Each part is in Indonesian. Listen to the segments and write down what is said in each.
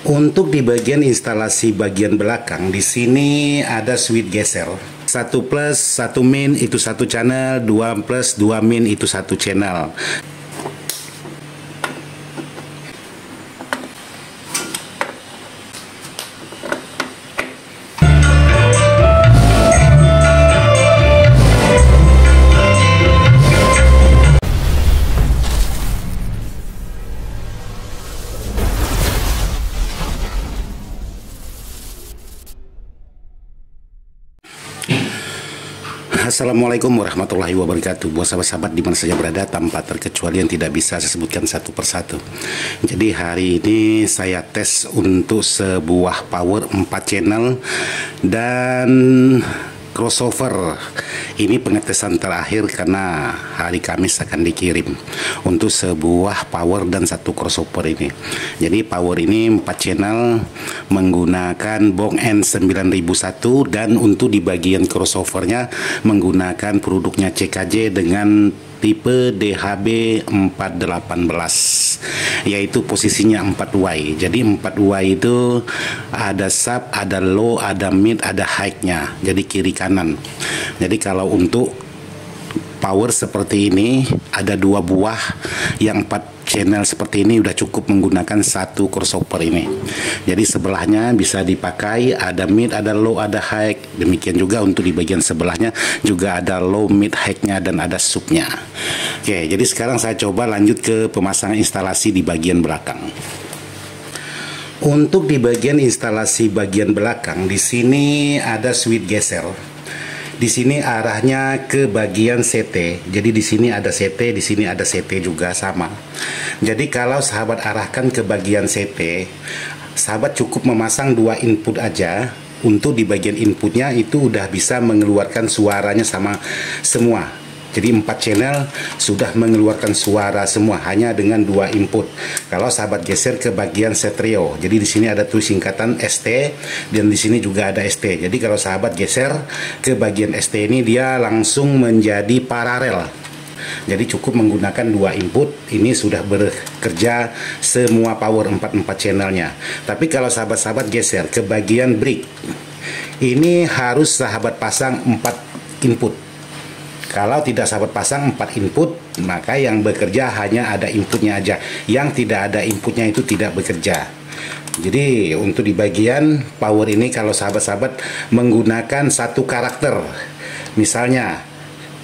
Untuk di bagian instalasi bagian belakang, di sini ada switch geser. 1 plus 1 min itu satu channel, 2 plus 2 min itu satu channel. Assalamualaikum warahmatullahi wabarakatuh. Buat sahabat-sahabat di mana saja berada, tanpa terkecuali yang tidak bisa saya sebutkan satu persatu. Jadi hari ini saya tes untuk sebuah power 4 channel dan crossover. Ini pengetesan terakhir karena hari Kamis akan dikirim untuk sebuah power dan satu crossover ini. Jadi power ini 4 channel menggunakan Bong N9001 dan untuk di bagian crossovernya menggunakan produknya CKJ dengan tipe DHB 418, yaitu posisinya 4Y. Jadi 4Y itu ada sub, ada low, ada mid, ada high-nya. Jadi kiri kanan. Jadi kalau untuk power seperti ini ada 2 buah yang 4 channel seperti ini udah cukup menggunakan satu crossover ini. Jadi sebelahnya bisa dipakai, ada mid, ada low, ada high. Demikian juga untuk di bagian sebelahnya juga ada low, mid, high-nya dan ada subnya. Oke, jadi sekarang saya coba lanjut ke pemasangan instalasi di bagian belakang. Untuk di bagian instalasi bagian belakang, di sini ada switch geser. Di sini arahnya ke bagian CT. Jadi di sini ada CT, di sini ada CT juga sama. Jadi kalau sahabat arahkan ke bagian CT, sahabat cukup memasang 2 input aja. Untuk di bagian inputnya itu udah bisa mengeluarkan suaranya sama semua. Jadi 4 channel sudah mengeluarkan suara semua hanya dengan 2 input. Kalau sahabat geser ke bagian stereo, jadi di sini ada tulis singkatan ST dan di sini juga ada ST. Jadi kalau sahabat geser ke bagian ST ini dia langsung menjadi paralel. Jadi cukup menggunakan 2 input, ini sudah bekerja semua power 4 channelnya. Tapi kalau sahabat-sahabat geser ke bagian brick, ini harus sahabat pasang 4 input. Kalau tidak sahabat pasang 4 input, maka yang bekerja hanya ada inputnya aja. Yang tidak ada inputnya itu tidak bekerja. Jadi untuk di bagian power ini kalau sahabat-sahabat menggunakan satu karakter, misalnya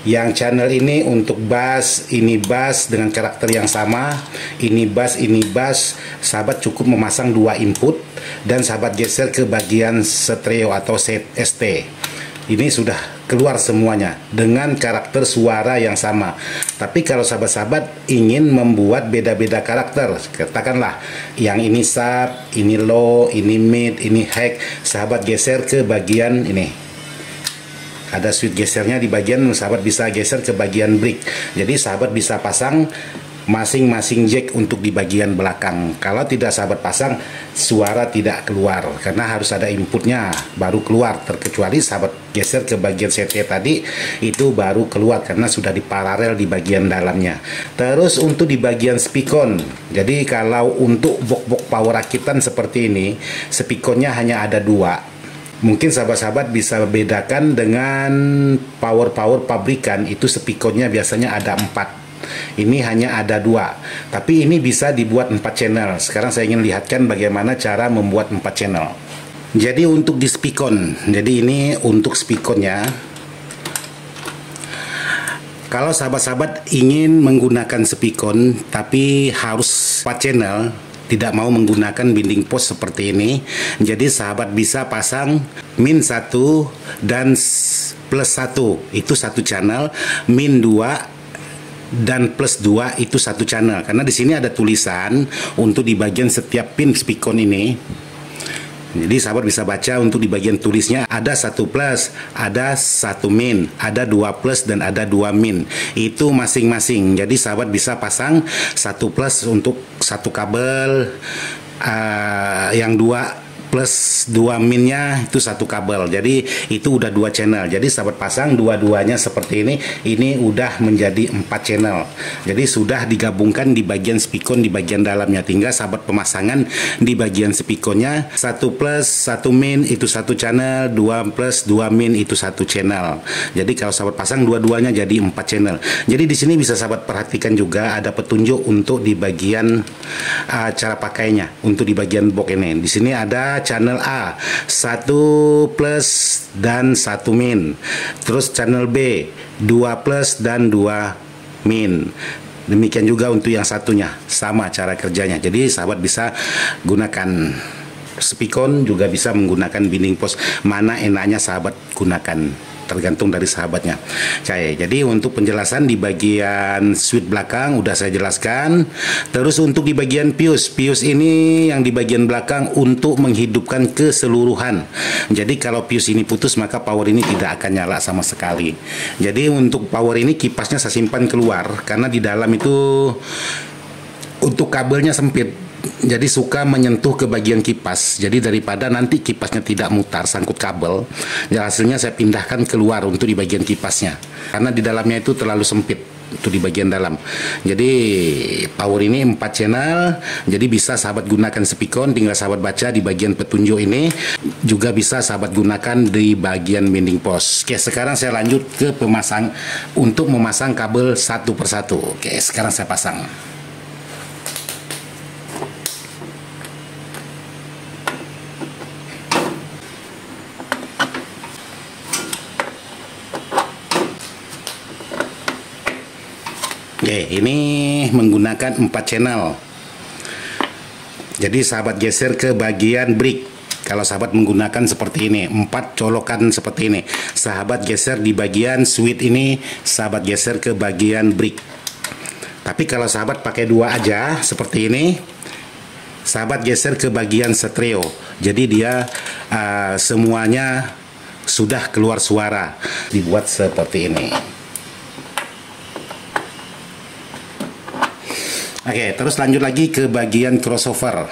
yang channel ini untuk bass, ini bass dengan karakter yang sama, ini bass, sahabat cukup memasang 2 input dan sahabat geser ke bagian stereo atau ST. Ini sudah keluar semuanya dengan karakter suara yang sama. Tapi kalau sahabat-sahabat ingin membuat beda-beda karakter, katakanlah yang ini sub, ini low, ini mid, ini high, sahabat geser ke bagian ini. Ada switch gesernya di bagian, sahabat bisa geser ke bagian brick. Jadi sahabat bisa pasang masing-masing jack untuk di bagian belakang. Kalau tidak sahabat pasang, suara tidak keluar karena harus ada inputnya baru keluar. Terkecuali sahabat geser ke bagian CT tadi, itu baru keluar karena sudah diparalel di bagian dalamnya. Terus untuk di bagian speakon, jadi kalau untuk box-box power rakitan seperti ini, speakonnya hanya ada 2. Mungkin sahabat-sahabat bisa bedakan dengan power-power pabrikan, itu speakonnya biasanya ada 4. Ini hanya ada 2, tapi ini bisa dibuat 4 channel. Sekarang saya ingin lihatkan bagaimana cara membuat 4 channel. Jadi untuk di speakon, jadi ini untuk speakonnya. Kalau sahabat-sahabat ingin menggunakan speakon tapi harus 4 channel, tidak mau menggunakan binding post seperti ini, jadi sahabat bisa pasang min 1 dan plus 1 itu satu channel, min 2 dan plus 2 itu satu channel. Karena di sini ada tulisan untuk di bagian setiap pin speakon ini. Jadi sahabat bisa baca untuk di bagian tulisnya ada 1 plus, ada 1 min, ada 2 plus dan ada 2 min. Itu masing-masing. Jadi sahabat bisa pasang 1 plus untuk satu kabel, yang 2 plus 2 minnya itu satu kabel. Jadi itu udah 2 channel. Jadi sahabat pasang dua-duanya seperti ini udah menjadi 4 channel. Jadi sudah digabungkan di bagian spikon di bagian dalamnya. Tinggal sahabat pemasangan di bagian spikonnya, 1 plus 1 min itu satu channel, 2 plus 2 min itu satu channel. Jadi kalau sahabat pasang dua-duanya jadi 4 channel. Jadi di sini bisa sahabat perhatikan juga ada petunjuk untuk di bagian cara pakainya. Untuk di bagian box ini, di sini ada channel A 1 plus dan 1 min. Terus channel B 2 plus dan 2 min. Demikian juga untuk yang satunya, sama cara kerjanya. Jadi sahabat bisa gunakan spikon, juga bisa menggunakan binding pos. Mana enaknya sahabat gunakan, tergantung dari sahabatnya. Oke, jadi untuk penjelasan di bagian switch belakang udah saya jelaskan. Terus untuk di bagian fuse ini yang di bagian belakang untuk menghidupkan keseluruhan. Jadi kalau fuse ini putus maka power ini tidak akan nyala sama sekali. Jadi untuk power ini kipasnya saya simpan keluar karena di dalam itu untuk kabelnya sempit. Jadi suka menyentuh ke bagian kipas. Jadi daripada nanti kipasnya tidak mutar sangkut kabel, ya hasilnya saya pindahkan keluar untuk di bagian kipasnya. Karena di dalamnya itu terlalu sempit untuk di bagian dalam. Jadi power ini 4 channel. Jadi bisa sahabat gunakan spikon, tinggal sahabat baca di bagian petunjuk ini. Juga bisa sahabat gunakan di bagian binding pos. Oke, sekarang saya lanjut ke untuk memasang kabel satu persatu. Oke, sekarang saya pasang. Oke, ini menggunakan 4 channel. Jadi sahabat geser ke bagian brick. Kalau sahabat menggunakan seperti ini, 4 colokan seperti ini. Sahabat geser di bagian switch ini, sahabat geser ke bagian brick. Tapi kalau sahabat pakai 2 aja seperti ini, sahabat geser ke bagian stereo. Jadi dia semuanya sudah keluar suara. Dibuat seperti ini. Oke, terus lanjut lagi ke bagian crossover.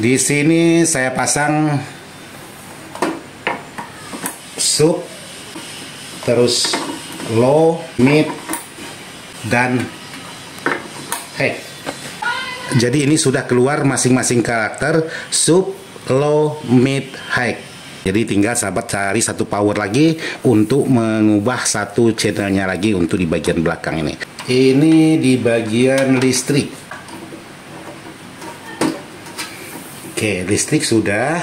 Di sini saya pasang sub, terus low, mid, dan high. Jadi ini sudah keluar masing-masing karakter sub, low, mid, high. Jadi tinggal sahabat cari satu power lagi untuk mengubah satu channelnya lagi untuk di bagian belakang ini. Ini di bagian listrik. Oke, listrik sudah.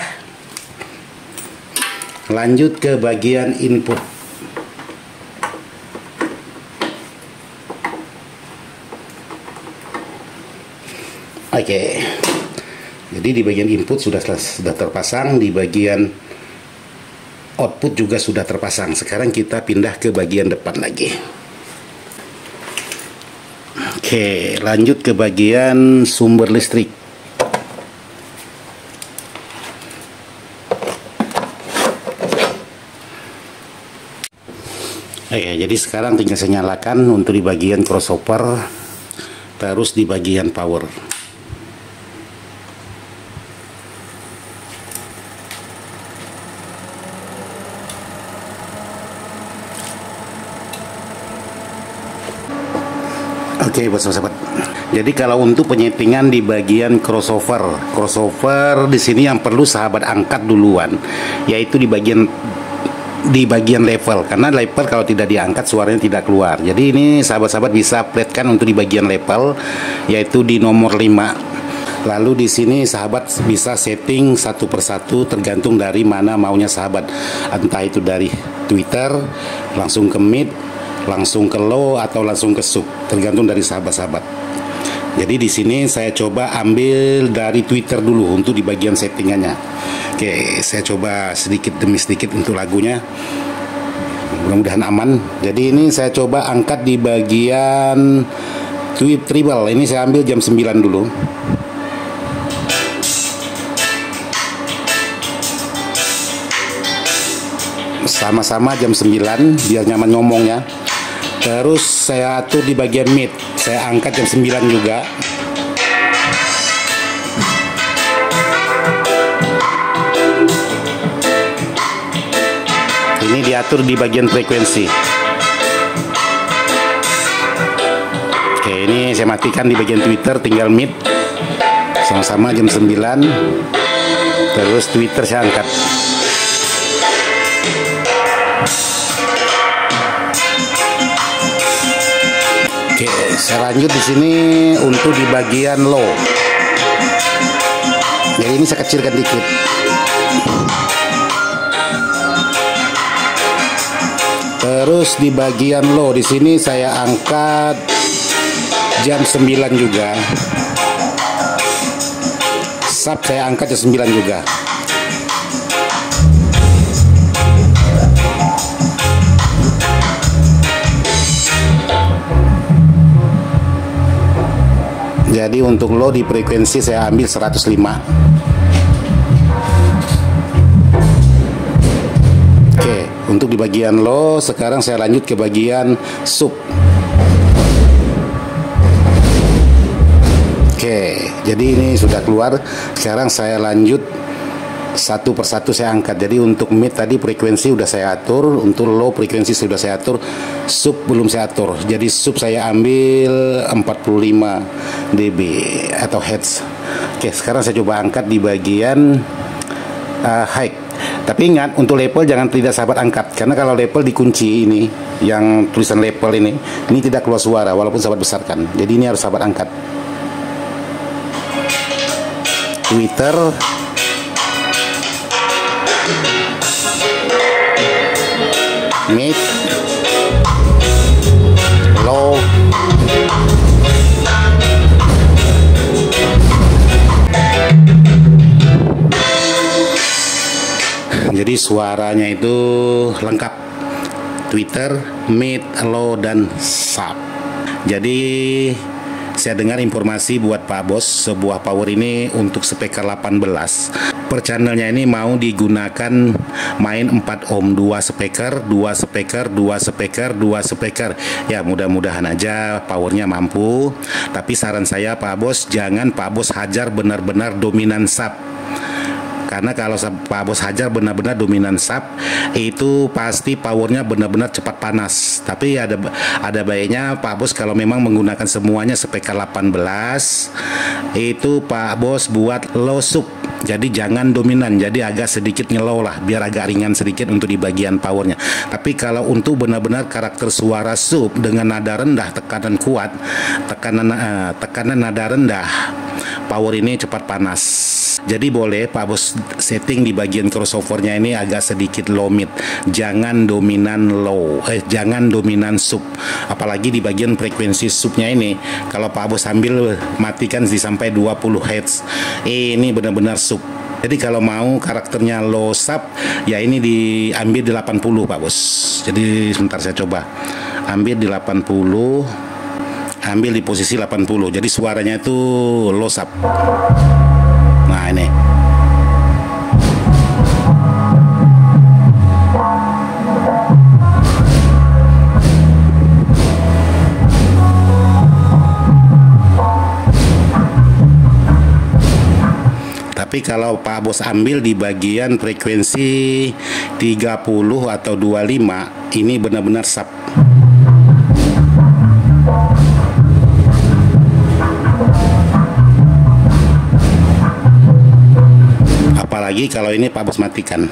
Lanjut ke bagian input. Oke. Jadi di bagian input sudah terpasang, di bagian output juga sudah terpasang. Sekarang kita pindah ke bagian depan lagi. Oke, lanjut ke bagian sumber listrik. Oke, jadi sekarang tinggal saya nyalakan untuk di bagian crossover, terus di bagian power. Oke, sahabat. Jadi kalau untuk penyetingan di bagian crossover di sini yang perlu sahabat angkat duluan, yaitu di bagian level, karena level kalau tidak diangkat suaranya tidak keluar. Jadi ini sahabat-sahabat bisa flatkan untuk di bagian level, yaitu di nomor 5. Lalu di sini sahabat bisa setting satu persatu tergantung dari mana maunya sahabat, entah itu dari Twitter langsung ke mid, langsung ke low, atau langsung ke sub, tergantung dari sahabat-sahabat. Jadi di sini saya coba ambil dari Twitter dulu untuk di bagian settingannya. Oke, saya coba sedikit demi sedikit untuk lagunya. Mudah-mudahan aman. Jadi ini saya coba angkat di bagian tweet treble. Ini saya ambil jam 9 dulu. Sama-sama jam 9 biar nyaman ngomongnya. Terus saya atur di bagian mid, saya angkat jam 9 juga. diatur di bagian frekuensi. Oke, ini saya matikan di bagian Twitter, tinggal mid sama-sama jam 9. Terus Twitter saya angkat. Oke, saya lanjut di sini untuk di bagian low. Jadi ini saya kecilkan dikit. Terus di bagian low di sini saya angkat jam 9 juga. Sub saya angkat jam 9 juga. Jadi untuk low di frekuensi saya ambil 105. Oke, untuk di bagian low sekarang saya lanjut ke bagian sub. Oke, jadi ini sudah keluar. Sekarang saya lanjut satu persatu saya angkat. Jadi untuk mid tadi frekuensi sudah saya atur, untuk low frekuensi sudah saya atur, sub belum saya atur. Jadi sub saya ambil 45 dB atau hertz. Oke, sekarang saya coba angkat di bagian high. Tapi ingat untuk level jangan tidak sahabat angkat, karena kalau level dikunci ini, yang tulisan level ini tidak keluar suara walaupun sahabat besarkan. Jadi ini harus sahabat angkat. Twitter, mid, low, jadi suaranya itu lengkap. Twitter, mid, low, dan sub. Jadi saya dengar informasi buat Pak Bos, sebuah power ini untuk speaker 18 per channelnya ini mau digunakan main 4 ohm, 2 speaker, 2 speaker, 2 speaker, 2 speaker. Ya mudah-mudahan aja powernya mampu. Tapi saran saya Pak Bos, jangan Pak Bos hajar benar-benar dominan sub. Karena kalau Pak Bos hajar benar-benar dominan sub, itu pasti powernya benar-benar cepat panas. Tapi ada baiknya Pak Bos kalau memang menggunakan semuanya speaker 18, itu Pak Bos buat low sub. Jadi jangan dominan, jadi agak sedikit ngelow lah, biar agak ringan sedikit untuk di bagian powernya. Tapi kalau untuk benar-benar karakter suara sub dengan nada rendah, tekanan kuat, tekanan nada rendah, power ini cepat panas. Jadi boleh Pak Bos setting di bagian crossovernya ini agak sedikit low mid, jangan dominan low, jangan dominan sub. Apalagi di bagian frekuensi subnya ini, kalau Pak Bos ambil matikan sampai 20 Hz, ini benar-benar sub. Jadi kalau mau karakternya low sub, ya ini diambil di 80 Pak Bos. Jadi sebentar saya coba ambil di 80, ambil di posisi 80. Jadi suaranya itu low sub. Nah ini. Tapi kalau Pak Bos ambil di bagian frekuensi 30 atau 25, ini benar-benar sub. Apalagi kalau ini Pak Bos matikan.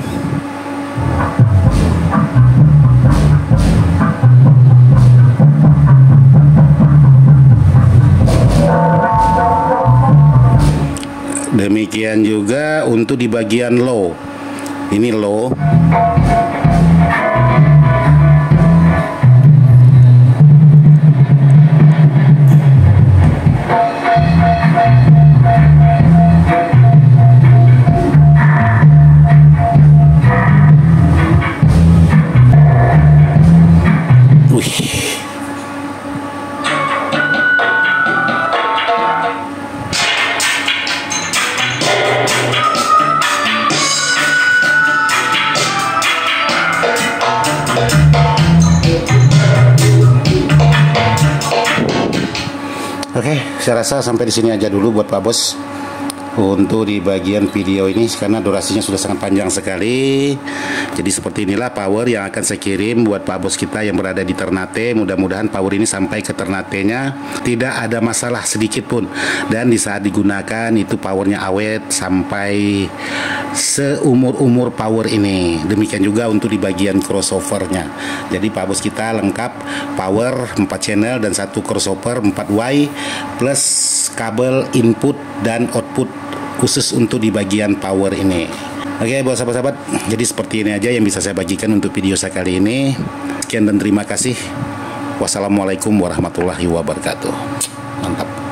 Demikian juga untuk di bagian low. Ini low. Oke, saya rasa sampai di sini aja dulu buat Pak Bos. untuk di bagian video ini karena durasinya sudah sangat panjang sekali. Jadi seperti inilah power yang akan saya kirim buat Pak Bos kita yang berada di Ternate. Mudah-mudahan power ini sampai ke Ternate-nya tidak ada masalah sedikit pun, dan di saat digunakan itu powernya awet sampai seumur-umur power ini. Demikian juga untuk di bagian crossovernya. Jadi Pak Bos kita lengkap power 4 channel dan 1 crossover 4Y plus kabel input dan output khusus untuk di bagian power ini. Oke, buat sahabat-sahabat, jadi seperti ini aja yang bisa saya bagikan untuk video saya kali ini. Sekian dan terima kasih. Wassalamualaikum warahmatullahi wabarakatuh. Mantap.